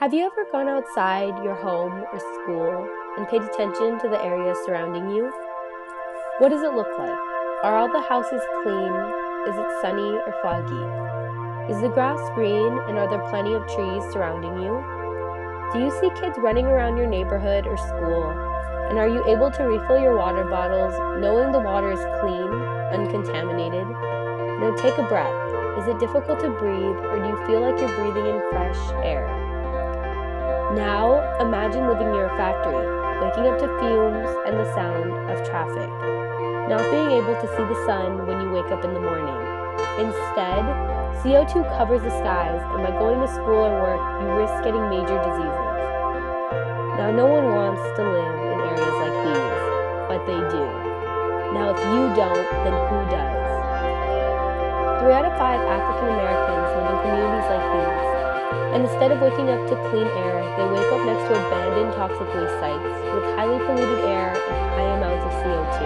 Have you ever gone outside your home or school and paid attention to the areas surrounding you? What does it look like? Are all the houses clean? Is it sunny or foggy? Is the grass green and are there plenty of trees surrounding you? Do you see kids running around your neighborhood or school? And are you able to refill your water bottles knowing the water is clean, uncontaminated? Now take a breath. Is it difficult to breathe or do you feel like you're breathing in fresh air? Now, imagine living near a factory, waking up to fumes and the sound of traffic, not being able to see the sun when you wake up in the morning. Instead, CO2 covers the skies, and by going to school or work, you risk getting major diseases. Now, no one wants to live in areas like these, but they do. Now, if you don't, then who does? 3 out of 5 African Americans live in communities like these. And instead of waking up to clean air, they wake up next to abandoned toxic waste sites with highly polluted air and high amounts of CO2.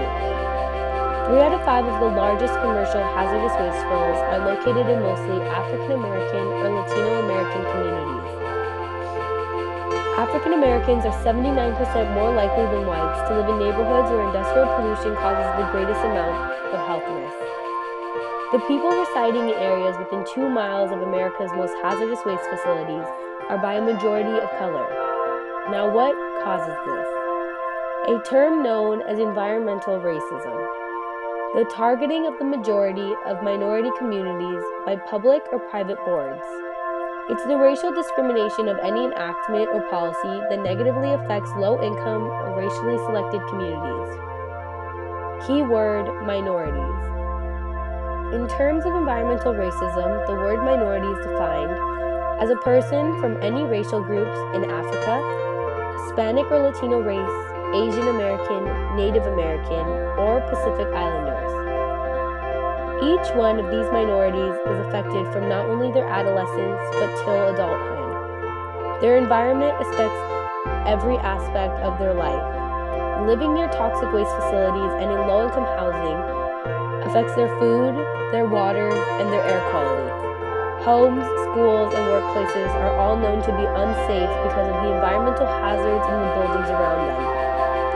3 out of 5 of the largest commercial hazardous waste spills are located in mostly African American or Latino American communities. African Americans are 79% more likely than whites to live in neighborhoods where industrial pollution causes the greatest amount of health risks. The people residing in areas within 2 miles of America's most hazardous waste facilities are by a majority of color. Now, what causes this? A term known as environmental racism. The targeting of the majority of minority communities by public or private boards. It's the racial discrimination of any enactment or policy that negatively affects low-income or racially selected communities. Keyword: minorities. In terms of environmental racism, the word minority is defined as a person from any racial groups in Africa, Hispanic or Latino race, Asian American, Native American, or Pacific Islanders. Each one of these minorities is affected from not only their adolescence but till adulthood. Their environment affects every aspect of their life. Living near toxic waste facilities and in low-income housing affects their food, their water, and their air quality. Homes, schools, and workplaces are all known to be unsafe because of the environmental hazards in the buildings around them.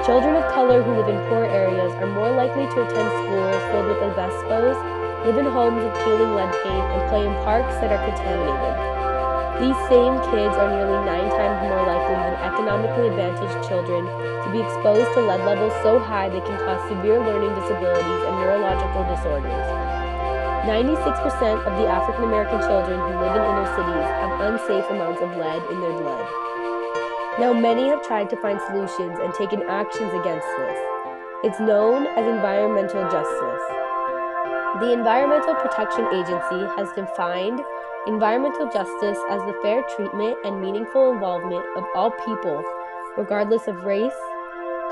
Children of color who live in poor areas are more likely to attend schools filled with asbestos, live in homes with peeling lead paint, and play in parks that are contaminated. These same kids are nearly 9 times more likely than economically advantaged children to be exposed to lead levels so high they can cause severe learning disabilities and neurological disorders. 96% of the African American children who live in inner cities have unsafe amounts of lead in their blood. Now, many have tried to find solutions and taken actions against this. It's known as environmental justice. The Environmental Protection Agency has defined environmental justice as the fair treatment and meaningful involvement of all people, regardless of race,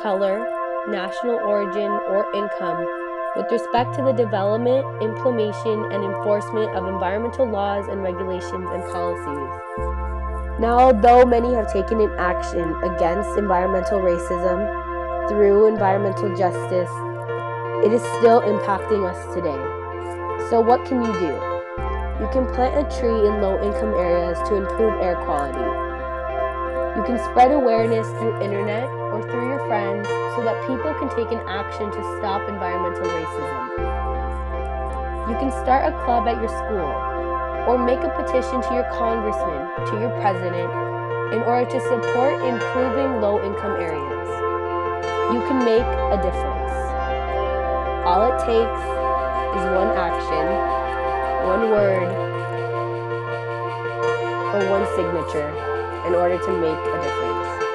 color, national origin, or income, with respect to the development, implementation, and enforcement of environmental laws and regulations and policies. Now, although many have taken an action against environmental racism through environmental justice, it is still impacting us today. So what can you do? You can plant a tree in low-income areas to improve air quality. You can spread awareness through internet or through your friends so that people can take an action to stop environmental racism. You can start a club at your school or make a petition to your congressman, to your president, in order to support improving low-income areas. You can make a difference. All it takes is one action, one word, or one signature in order to make a difference.